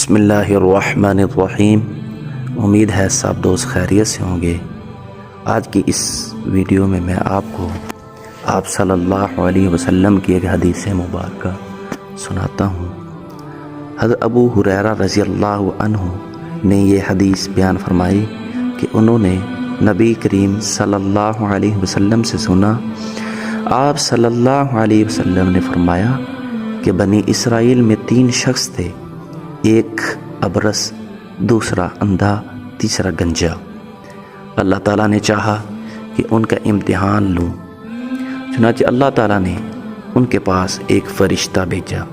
بسم اللہ الرحمن الرحیم۔ امید ہے سب دوست خیریت سے ہوں گے۔ آج کی اس ویڈیو میں آپ صلی اللہ علیہ وسلم کی ایک حدیث مبارکہ سناتا ہوں۔ حضرت ابو ہریرہ رضی اللہ عنہ نے یہ حدیث بیان فرمائی کہ انہوں نے نبی کریم صلی اللہ علیہ وسلم سے سنا، آپ صلی اللہ علیہ وسلم نے فرمایا کہ بنی اسرائیل میں 3 شخص تھے، ایک ابرص، دوسرا اندھا، تیسرا گنجا۔ اللہ تعالیٰ نے چاہا کہ ان کا امتحان لوں، چنانچہ اللہ تعالیٰ نے ان کے پاس ایک فرشتہ بھیجا۔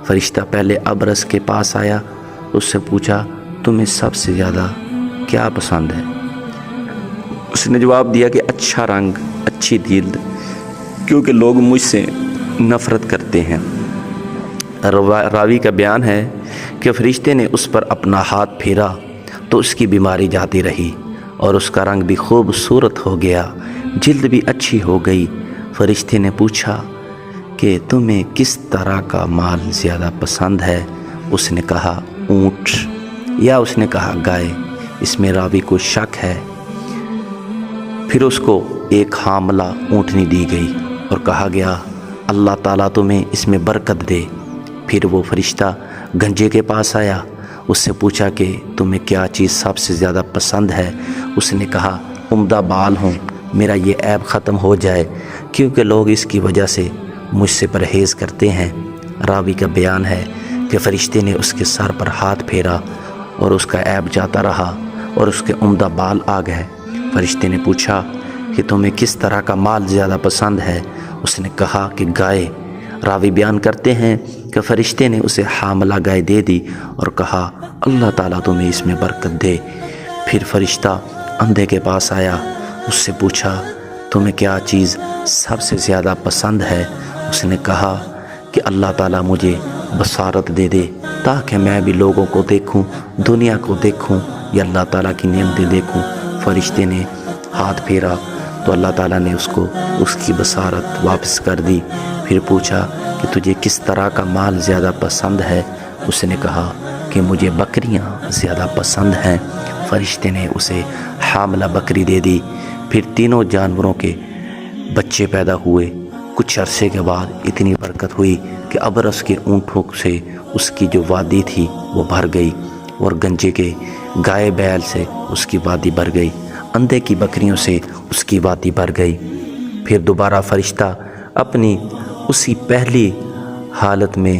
فرشتہ پہلے ابرص کے پاس آیا، اس سے پوچھا تمہیں سب سے زیادہ کیا پسند ہے؟ اس نے جواب دیا کہ اچھا رنگ، اچھی جلد، کیونکہ لوگ مجھ سے نفرت کرتے ہیں۔ راوی کا بیان ہے کہ فرشتے نے اس پر اپنا ہاتھ پھیرا تو اس کی بیماری جاتی رہی اور اس کا رنگ بھی خوبصورت ہو گیا، جلد بھی اچھی ہو گئی۔ فرشتے نے پوچھا کہ تمہیں کس طرح کا مال زیادہ پسند ہے؟ اس نے کہا اونٹ، یا اس نے کہا گائے۔ اس میں راوی کو شک ہے۔ پھر اس کو ایک حاملہ اونٹنی دی گئی اور کہا گیا اللہ تعالیٰ تمہیں اس میں برکت دے۔ پھر وہ فرشتہ گنجے کے پاس آیا، اس سے پوچھا کہ تمہیں کیا چیز سب سے زیادہ پسند ہے؟ اس نے کہا عمدہ بال ہوں، میرا یہ عیب ختم ہو جائے، کیونکہ لوگ اس کی وجہ سے مجھ سے پرہیز کرتے ہیں۔ راوی کا بیان ہے کہ فرشتے نے اس کے سر پر ہاتھ پھیرا اور اس کا عیب جاتا رہا اور اس کے عمدہ بال آ گئے۔ فرشتے نے پوچھا کہ تمہیں کس طرح کا مال زیادہ پسند ہے؟ اس نے کہا کہ گائے۔ راوی بیان کرتے ہیں کہ فرشتے نے اسے حاملہ گائے دے دی اور کہا اللہ تعالیٰ تمہیں اس میں برکت دے۔ پھر فرشتہ اندھے کے پاس آیا، اس سے پوچھا تمہیں کیا چیز سب سے زیادہ پسند ہے؟ اس نے کہا کہ اللہ تعالیٰ مجھے بصارت دے دے تاکہ میں بھی لوگوں کو دیکھوں، دنیا کو دیکھوں یا اللہ تعالیٰ کی نعمتیں دیکھوں۔ فرشتے نے ہاتھ پھیرا تو اللہ تعالیٰ نے اس کو اس کی بصارت واپس کر دی۔ پھر پوچھا کہ تجھے کس طرح کا مال زیادہ پسند ہے؟ اس نے کہا کہ مجھے بکریاں زیادہ پسند ہیں۔ فرشتے نے اسے حاملہ بکری دے دی۔ پھر تینوں جانوروں کے بچے پیدا ہوئے۔ کچھ عرصے کے بعد اتنی برکت ہوئی کہ ابرص کے اونٹوں سے اس کی جو وادی تھی وہ بھر گئی، اور گنجے کے گائے بیل سے اس کی وادی بھر گئی، اندھے کی بکریوں سے اس کی وادی بھر گئی۔ پھر دوبارہ فرشتہ اپنی اسی پہلی حالت میں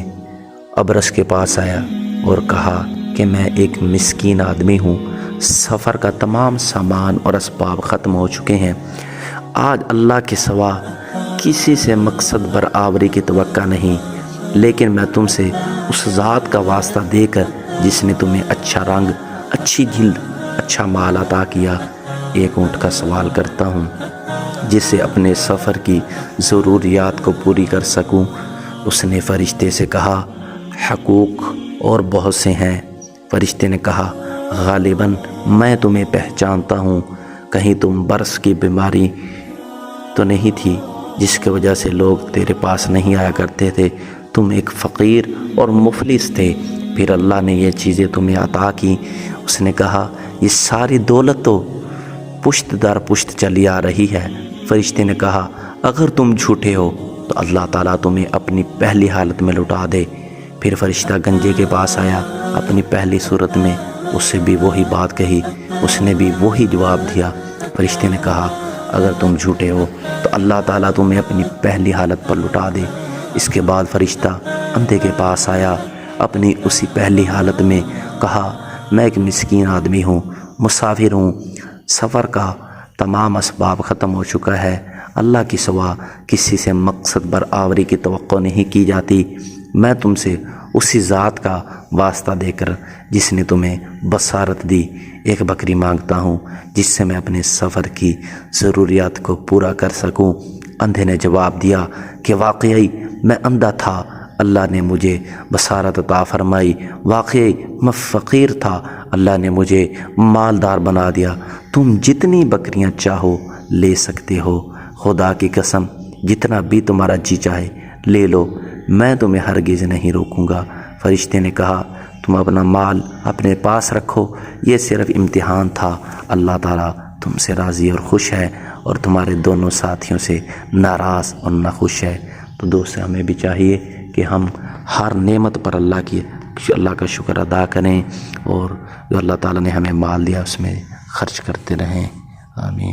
ابرص کے پاس آیا اور کہا کہ میں ایک مسکین آدمی ہوں، سفر کا تمام سامان اور اسباب ختم ہو چکے ہیں، آج اللہ کے سوا کسی سے مقصد برآوری کی توقع نہیں، لیکن میں تم سے اس ذات کا واسطہ دے کر جس نے تمہیں اچھا رنگ، اچھی جلد، اچھا مال عطا کیا، ایک اونٹ کا سوال کرتا ہوں جس سے اپنے سفر کی ضروریات کو پوری کر سکوں۔ اس نے فرشتے سے کہا حقوق اور بہت سے ہیں۔ فرشتے نے کہا غالباً میں تمہیں پہچانتا ہوں، کہیں تم برص کی بیماری تو نہیں تھی جس کی وجہ سے لوگ تیرے پاس نہیں آیا کرتے تھے؟ تم ایک فقیر اور مفلس تھے، پھر اللہ نے یہ چیزیں تمہیں عطا کی۔ اس نے کہا یہ ساری دولت تو پشت در پشت چلی آ رہی ہے۔ فرشتے نے کہا اگر تم جھوٹے ہو تو اللہ تعالیٰ تمہیں اپنی پہلی حالت میں لوٹا دے۔ پھر فرشتہ گنجے کے پاس آیا، اپنی پہلی صورت میں اس سے بھی وہی بات کہی، اس نے بھی وہی جواب دیا۔ فرشتے نے کہا اگر تم جھوٹے ہو تو اللہ تعالیٰ تمہیں اپنی پہلی حالت پر لوٹا دے۔ اس کے بعد فرشتہ اندھے کے پاس آیا، اپنی اسی پہلی حالت میں کہا میں ایک مسکین آدمی ہوں، مسافر ہوں، سفر کا تمام اسباب ختم ہو چکا ہے، اللہ کی سوا کسی سے مقصد برآوری کی توقع نہیں کی جاتی، میں تم سے اسی ذات کا واسطہ دے کر جس نے تمہیں بصارت دی ایک بکری مانگتا ہوں جس سے میں اپنے سفر کی ضروریات کو پورا کر سکوں۔ اندھے نے جواب دیا کہ واقعی میں اندھا تھا، اللہ نے مجھے بصارت عطا فرمائی، واقعی میں فقیر تھا، اللہ نے مجھے مالدار بنا دیا، تم جتنی بکریاں چاہو لے سکتے ہو، خدا کی قسم جتنا بھی تمہارا جی چاہے لے لو، میں تمہیں ہرگز نہیں روکوں گا۔ فرشتے نے کہا تم اپنا مال اپنے پاس رکھو، یہ صرف امتحان تھا، اللہ تعالیٰ تم سے راضی اور خوش ہے اور تمہارے دونوں ساتھیوں سے ناراض اور ناخوش ہے۔ تو دوست ہمیں بھی چاہیے کہ ہم ہر نعمت پر اللہ کا شکر ادا کریں، اور جو اللہ تعالیٰ نے ہمیں مال دیا اس میں خرچ کرتے رہیں۔ آمین۔